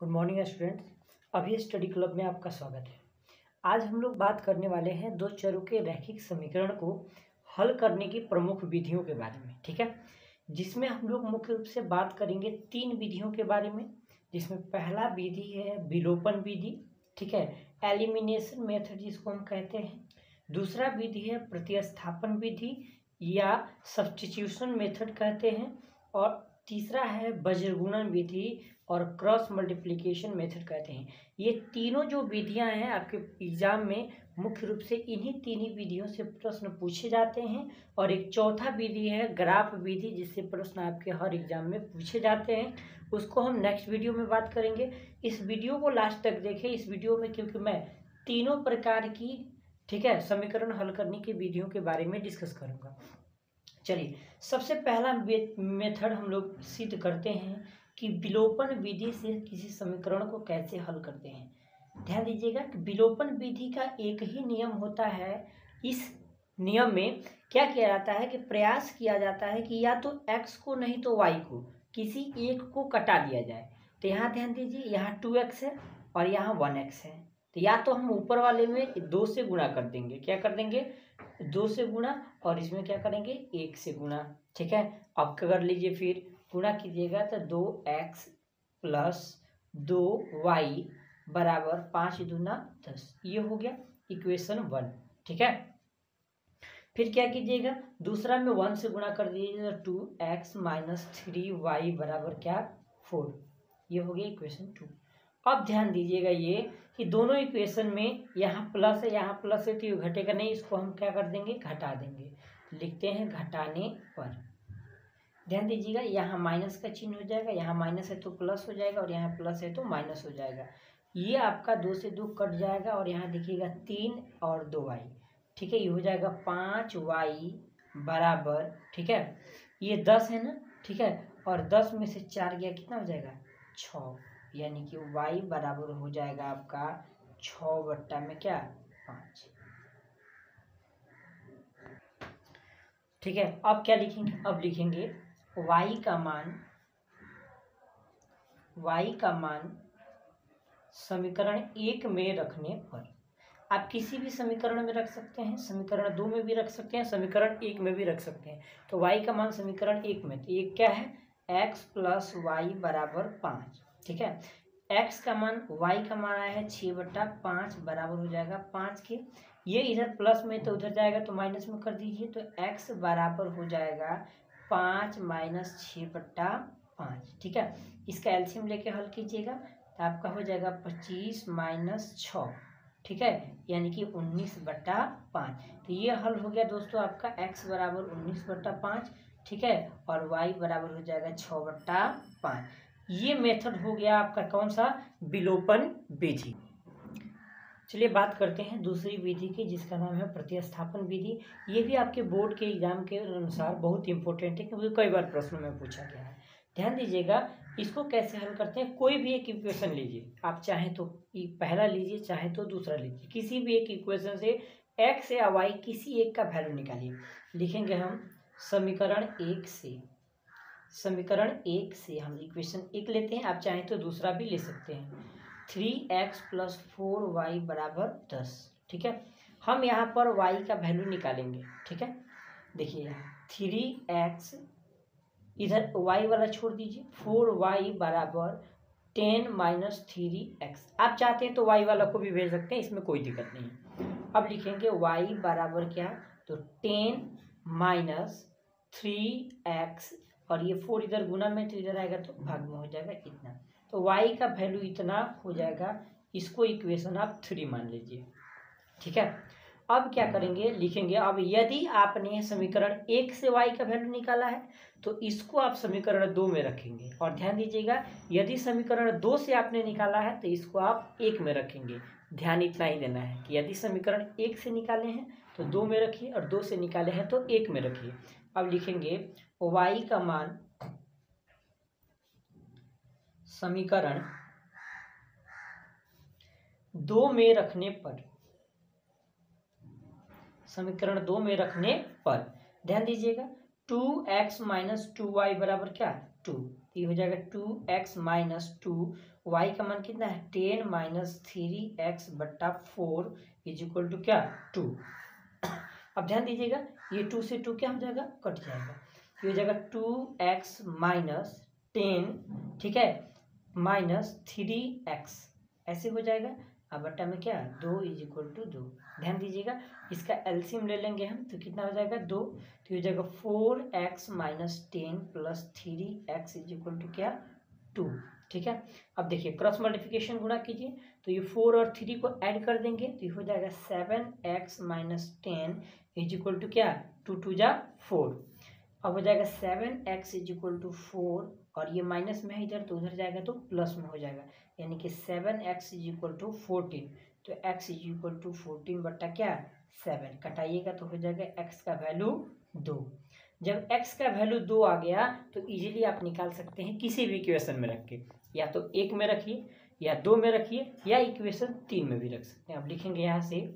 Good morning students. अभी study club में आपका स्वागत है। आज हम लोग बात करने वाले हैं दो चरों के रैखिक समीकरण को हल करने की प्रमुख विधियों के बारे में, ठीक है। जिसमें हम लोग मुख्य रूप से बात करेंगे तीन विधियों के बारे में, जिसमें पहला विधि है विलोपन विधि, ठीक है, एलिमिनेशन मेथड जिसको हम कहते हैं। दूसरा विधि है प्रतिस्थापन विधि या सब्स्टिट्यूशन मेथड कहते हैं। और तीसरा है वज्रगुणन विधि और क्रॉस मल्टीप्लिकेशन मेथड कहते हैं। ये तीनों जो विधियां हैं आपके एग्जाम में मुख्य रूप से इन्हीं तीनों विधियों से प्रश्न पूछे जाते हैं। और एक चौथा विधि है ग्राफ विधि, जिससे प्रश्न आपके हर एग्जाम में पूछे जाते हैं। उसको हम नेक्स्ट वीडियो में बात करेंगे। इस वीडियो को लास्ट तक देखें। इस वीडियो में क्योंकि मैं तीनों प्रकार की, ठीक है, समीकरण हल करने की विधियों के बारे में डिस्कस करूंगा। चलिए, सबसे पहला मेथड हम लोग सिद्ध करते हैं कि विलोपन विधि से किसी समीकरण को कैसे हल करते हैं। ध्यान दीजिएगा कि विलोपन विधि का एक ही नियम होता है। इस नियम में क्या किया जाता है कि प्रयास किया जाता है कि या तो x को नहीं तो y को किसी एक को कटा दिया जाए। तो यहाँ ध्यान दीजिए, यहाँ 2x है और यहाँ 1x है। तो या तो हम ऊपर वाले में 2 से गुणा कर देंगे, क्या कर देंगे, 2 से गुणा, और इसमें क्या करेंगे 1 से गुणा, ठीक है। अब कर लीजिए, फिर गुणा कीजिएगा तो 2x प्लस 2y बराबर 5 दूना 10। ये हो गया इक्वेशन 1, ठीक है। फिर क्या कीजिएगा, दूसरा में 1 से गुणा कर दीजिएगा, 2x माइनस 3y बराबर क्या, 4। ये हो गया इक्वेशन 2। अब ध्यान दीजिएगा ये कि दोनों इक्वेशन में यहाँ प्लस है यहाँ प्लस है, तो ये घटेगा नहीं, इसको हम क्या कर देंगे, घटा देंगे। लिखते हैं घटाने पर। ध्यान दीजिएगा यहाँ माइनस का चिन्ह हो जाएगा, यहाँ माइनस है तो प्लस हो जाएगा और यहाँ प्लस है तो माइनस हो जाएगा। ये आपका 2 से 2 कट जाएगा और यहाँ देखिएगा 3 और 2y, ठीक है। ये हो जाएगा 5y बराबर, ठीक है, ये 10 है ना, ठीक है, और 10 में से 4 गया, कितना हो जाएगा 6, यानी कि y बराबर हो जाएगा आपका 6 बट्टा में क्या, 5, ठीक है। अब क्या लिखेंगे, अब लिखेंगे y का मान समीकरण 1 में रखने पर। आप किसी भी समीकरण में रख सकते हैं, समीकरण 2 में भी रख सकते हैं, समीकरण 1 में भी रख सकते हैं। तो y का मान समीकरण 1 में, तो ये क्या है, x प्लस वाई बराबर 5, ठीक है। x का मान, y का मान आया है 6/5 बराबर हो जाएगा 5 के। ये इधर प्लस में तो उधर जाएगा तो माइनस में कर दीजिए, तो x बराबर हो जाएगा 5 माइनस 6/5, ठीक है। इसका एलसीएम लेके हल कीजिएगा तो आपका हो जाएगा 25 माइनस 6, ठीक है, यानी कि 19/5। तो ये हल हो गया दोस्तों आपका x बराबर 19/5, ठीक है, और y बराबर हो जाएगा 6/5। ये मेथड हो गया आपका कौन सा, विलोपन विधि। चलिए बात करते हैं दूसरी विधि की, जिसका नाम है प्रतिस्थापन विधि। ये भी आपके बोर्ड के एग्जाम के अनुसार बहुत इंपॉर्टेंट है, क्योंकि कई बार प्रश्नों में पूछा गया है। ध्यान दीजिएगा, इसको कैसे हल करते हैं। कोई भी एक इक्वेशन लीजिए, आप चाहें तो पहला लीजिए, चाहे तो दूसरा लीजिए, किसी भी एक इक्वेशन से x या y किसी एक का वैल्यू निकालिए। लिखेंगे हम समीकरण 1 से हम इक्वेशन 1 लेते हैं, आप चाहें तो दूसरा भी ले सकते हैं। 3x प्लस 4y बराबर 10, ठीक है। हम यहाँ पर y का वैल्यू निकालेंगे, ठीक है। देखिए यहाँ 3x, इधर y वाला छोड़ दीजिए, 4y बराबर 10 माइनस 3x। आप चाहते हैं तो y वाला को भी भेज सकते हैं, इसमें कोई दिक्कत नहीं है। अब लिखेंगे y बराबर क्या, तो 10 माइनस 3x, और ये 4 इधर गुना में तो इधर आएगा तो भाग में हो जाएगा इतना। तो y का वैल्यू इतना हो जाएगा, इसको इक्वेशन आप 3 मान लीजिए, ठीक है। अब क्या करेंगे, लिखेंगे अब यदि आपने समीकरण 1 से y का वैल्यू निकाला है तो इसको आप समीकरण 2 में रखेंगे। और ध्यान दीजिएगा, यदि समीकरण 2 से आपने निकाला है तो इसको आप 1 में रखेंगे। ध्यान इतना ही देना है कि यदि समीकरण 1 से निकाले हैं तो 2 में रखिए, और 2 से निकाले हैं तो 1 में रखिए। अब लिखेंगे y का मान समीकरण 2 में रखने पर, समीकरण 2 में रखने पर ध्यान दीजिएगा 2x माइनस 2y बराबर क्या, 2। तो ये हो जाएगा 2x माइनस 2, वाई का मान कितना है 10 माइनस 3x बट्टा 4 इज इक्वल टू क्या 2। अब ध्यान दीजिएगा ये 2 से 2 क्या हो जाएगा कट जाएगा, ये हो जाएगा 2x माइनस 10, ठीक है, माइनस 3x ऐसे हो जाएगा। अब बट्टा में क्या 2 इज इक्वल टू 2। ध्यान दीजिएगा इसका एलसीएम ले लेंगे हम तो कितना हो जाएगा 2, तो ये हो जाएगा 4x minus 10 plus 3x is equal to क्या 2, ठीक है। अब देखिए क्रॉस मल्टीप्लिकेशन गुणा कीजिए तो ये 4 और 3 को ऐड कर देंगे तो ये हो जाएगा 7x minus 10 is equal to क्या 2 2 जा 4। अब हो जाएगा 7x इज इक्वल टू 4 और ये माइनस में है इधर तो उधर जाएगा तो प्लस में हो जाएगा, यानी कि 7x इज इक्वल टू 14, तो x इज इक्वल टू 14 बट्टा क्या 7 कटाइएगा तो हो जाएगा x का वैल्यू 2। जब x का वैल्यू 2 आ गया तो इजीली आप निकाल सकते हैं किसी भी इक्वेशन में रख के, या तो 1 में रखिए या 2 में रखिए या इक्वेशन 3 में भी रख सकते हैं। अब लिखेंगे यहाँ से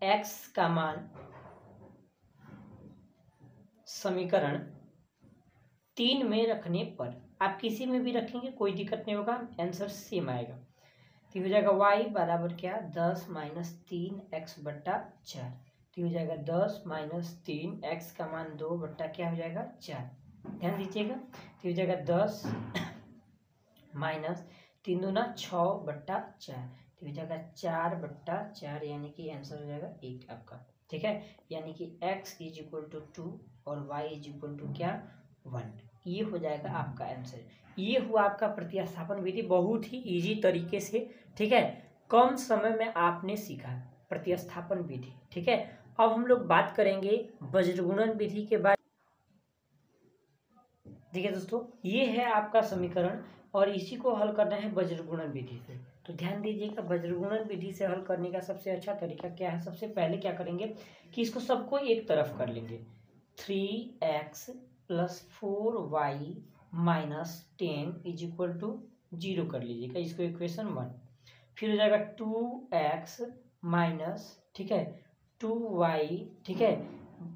x का मान समीकरण 3 में रखने पर, आप किसी में भी रखेंगे कोई दिक्कत नहीं होगा, आंसर सेम आएगा। तो हो जाएगा y बराबर क्या 10 माइनस 3x बट्टा 4, तो हो जाएगा 10 माइनस 3x का मान 2 बट्टा क्या हो जाएगा 4। ध्यान दीजिएगा तो हो जाएगा 10 माइनस 3 दूना 6 बट्टा 4, तो हो जाएगा 4 बट्टा 4, यानी कि आंसर हो जाएगा 1 आपका, ठीक है। यानी कि x इज इक्वल टू 2 और y इज इक्वल टू क्या 1, ये हो जाएगा आपका आंसर। ये हुआ आपका प्रतिस्थापन विधि, बहुत ही इजी तरीके से, ठीक है, कम समय में आपने सीखा प्रतिस्थापन विधि, ठीक है। अब हम लोग बात करेंगे वज्रगुणन विधि के बारे में। देखिए दोस्तों ये है आपका समीकरण और इसी को हल करना है वज्रगुणन विधि से। तो ध्यान दीजिएगा वज्रगुणन विधि से हल करने का सबसे अच्छा तरीका क्या है, सबसे पहले क्या करेंगे कि इसको सबको एक तरफ कर लेंगे, 3x plus 4y minus 10 is equal to 0 कर लीजिएगा, इसको इक्वेशन 1। फिर हो जाएगा 2x माइनस, ठीक है, 2y, ठीक है,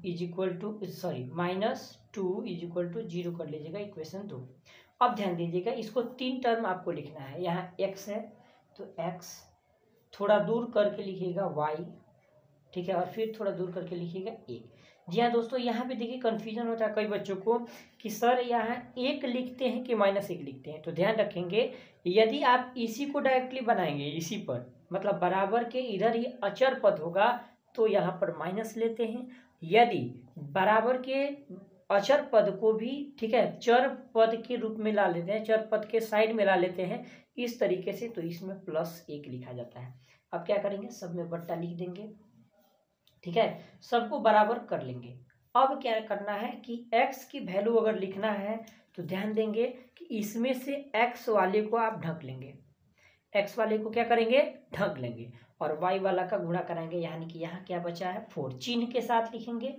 is equal to sorry minus 2 is equal to 0 कर लीजिएगा, इक्वेशन 2। अब ध्यान दीजिएगा इसको 3 टर्म आपको लिखना है, यहाँ x है तो x, थोड़ा दूर करके लिखिएगा y, ठीक है, और फिर थोड़ा दूर करके लिखिएगा 1। जी हाँ दोस्तों यहाँ पे देखिए कन्फ्यूजन होता है कई बच्चों को कि सर यहाँ 1 लिखते हैं कि -1 लिखते हैं। तो ध्यान रखेंगे यदि आप इसी को डायरेक्टली बनाएंगे इसी पर, मतलब बराबर के इधर ही अचर पद होगा तो यहाँ पर माइनस लेते हैं, यदि बराबर के अचर पद को भी, ठीक है, चर पद के रूप में ला लेते हैं, चर पद के साइड में ला लेते हैं इस तरीके से, तो इसमें +1 लिखा जाता है। अब क्या करेंगे सब में बट्टा लिख देंगे, ठीक है, सबको बराबर कर लेंगे। अब क्या करना है कि x की वैल्यू अगर लिखना है तो ध्यान देंगे कि इसमें से x वाले को आप ढक लेंगे, x वाले को क्या करेंगे ढक लेंगे और y वाला का गुणा कराएंगे, यानी कि यहाँ क्या बचा है 4, चिन्ह के साथ लिखेंगे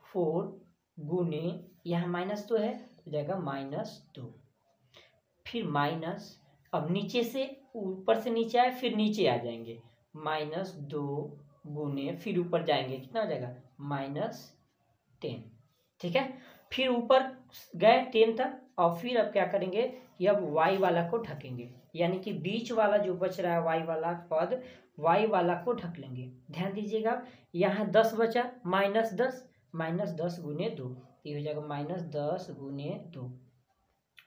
4 गुने, यहाँ माइनस तो है तो जाएगा -2, फिर माइनस, अब नीचे से ऊपर से नीचे आए फिर नीचे आ जाएंगे, -2 गुने, फिर ऊपर जाएंगे कितना हो जाएगा -10, ठीक है, फिर ऊपर गए 10 तक और फिर अब क्या करेंगे कि अब y वाला को ढकेंगे, यानी कि बीच वाला जो बच रहा है y वाला पद, y वाला को ढक लेंगे। ध्यान दीजिएगा यहाँ 10 बचा, -10 गुने 2, ये हो जाएगा -10 गुने 2,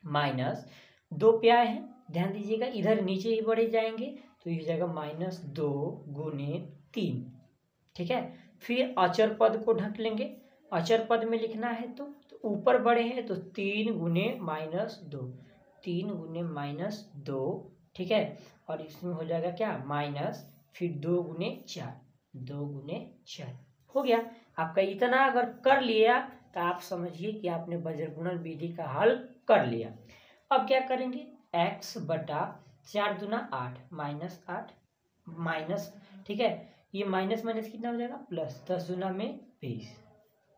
-2 पे आए हैं, ध्यान दीजिएगा इधर नीचे ही बढ़े जाएंगे तो ये हो जाएगा -2 गुने 3, ठीक है। फिर अचर पद को ढक लेंगे, अचर पद में लिखना है तो ऊपर बढ़े हैं तो 3 गुने -2, 3 गुने -2, ठीक है, और इसमें हो जाएगा क्या माइनस, फिर 2 गुने 4, 2 गुने 4 हो गया आपका। इतना अगर कर लिया तो आप समझिए कि आपने वज्रगुणन विधि का हल कर लिया। अब क्या करेंगे x बटा 4 दूना 8 -8 माइनस, ठीक है, ये माइनस माइनस कितना हो जाएगा प्लस, 10 दूना में 20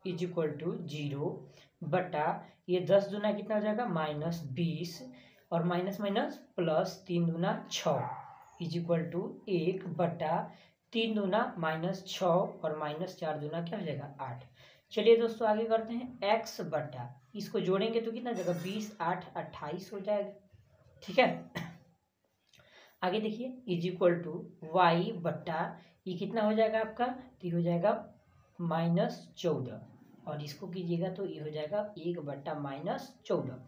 इज इक्वल टू 0 बटा ये 10 दूना कितना हो जाएगा -20 और माइनस माइनस प्लस 3 दूना 6 इज इक्वल टू 1 बटा 3 दूना -6 और -4 दूना क्या हो जाएगा 8। चलिए दोस्तों आगे करते हैं। x बटा, इसको जोड़ेंगे तो कितना जगह 20 8 28 हो जाएगा, ठीक है। आगे देखिए इज इक्वल टू वाई बटा, ये कितना हो जाएगा आपका, तो ये हो जाएगा -14, और इसको कीजिएगा तो ये हो जाएगा 1 बटा -14।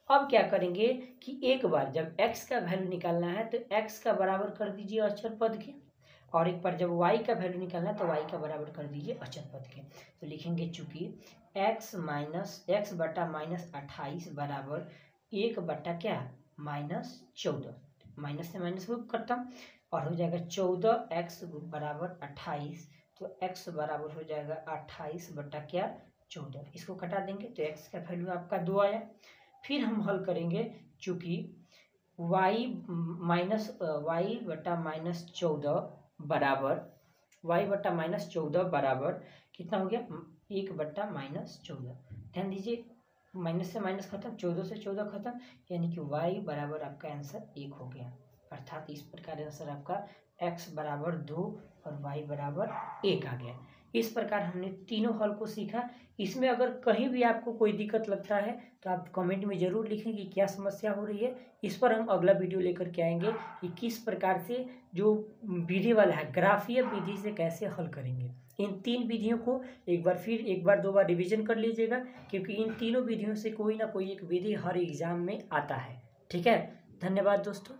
अब क्या करेंगे कि एक बार जब x का वैल्यू निकालना है तो x का बराबर कर दीजिए अचर पद के, और एक बार जब y का वैल्यू निकालना है तो y का बराबर कर दीजिए अचर पद के। तो लिखेंगे चूंकि x बटा -28 बराबर 1 बटा क्या -14, माइनस से माइनस को खत्म, और हो जाएगा 14x बराबर 28, तो x बराबर हो जाएगा 28 बटा क्या 14। इसको कटा देंगे तो x का वैल्यू आपका 2 आया। फिर हम हल करेंगे, चूंकि y बटा -14 बराबर कितना हो गया 1 बटा -14। ध्यान दीजिए माइनस से माइनस खत्म, 14 से 14 खत्म, यानी कि y बराबर आपका आंसर 1 हो गया। अर्थात इस प्रकार आंसर आपका x बराबर 2 और y बराबर 1 आ गया। इस प्रकार हमने तीनों हल को सीखा। इसमें अगर कहीं भी आपको कोई दिक्कत लगता है तो आप कमेंट में ज़रूर लिखें कि क्या समस्या हो रही है। इस पर हम अगला वीडियो लेकर के आएंगे कि किस प्रकार से जो विधि वाला है ग्राफीय विधि से कैसे हल करेंगे। इन 3 विधियों को एक बार 2 बार रिवीजन कर लीजिएगा, क्योंकि इन तीनों विधियों से कोई ना कोई एक विधि हर एग्जाम में आता है। ठीक है, धन्यवाद दोस्तों।